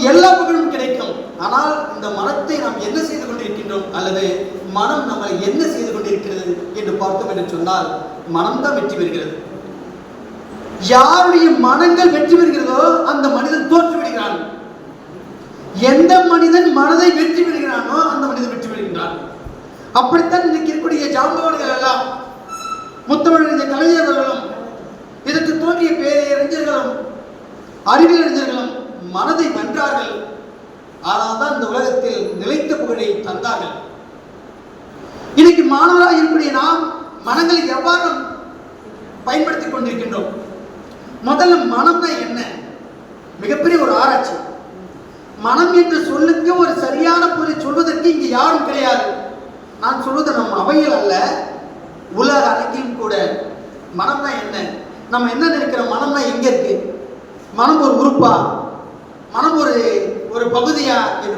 எல்லா புகழும் கிடைக்கும். ஆனால் இந்த மனத்தை நாம் என்ன செய்து கொண்டிருக்கின்றோம் அல்லது மனம் நம்மை என்ன செய்து கொண்டிருக்கிறது என்று பார்த்தோம் என்று சொன்னால் மனம்தான் வெற்றி பெறுகிறது. யாருடைய மனங்கள் வெற்றி பெறுகிறதோ அந்த மனிதன் தோற்று விடுகிறான். எந்த மனிதன் மனதை வெற்றி பெறுகிறானோ அந்த மனிதன் வெற்றி பெறுகின்றான். அப்படித்தான் இன்னைக்கு இருக்கக்கூடிய ஜாம்பவான்கள் எல்லாம் முத்தமிழறிஞர் கலைஞர் அவர்களும் இதற்கு தோன்றிய பேரறிஞர்களும் அறிவியலறிஞர்களும் மனதை வென்றார்கள். ஆனால் தான் இந்த உலகத்தில் நிலைத்த புகழை தந்தார்கள். இன்னைக்கு மாணவராக இருக்கக்கூடிய நாம் மனங்களை எவ்வாறு பயன்படுத்திக் கொண்டிருக்கின்றோம்? முதல்ல மனம்னா என்ன? மிகப்பெரிய ஒரு ஆராய்ச்சி. மனம் என்று சொல்லுக்கு ஒரு சரியான பொருளை சொல்வதற்கு இங்கு யாரும் கிடையாது. நான் சொல்வது நம் அவையில் அல்ல, உலக அரங்கிலும் கூட. மனம்னா என்ன? நம்ம என்ன நினைக்கிறோம்? மனம்னா எங்க இருக்கு? மனம் ஒரு உறுப்பா? மனம் ஒரு பகுதியா என்று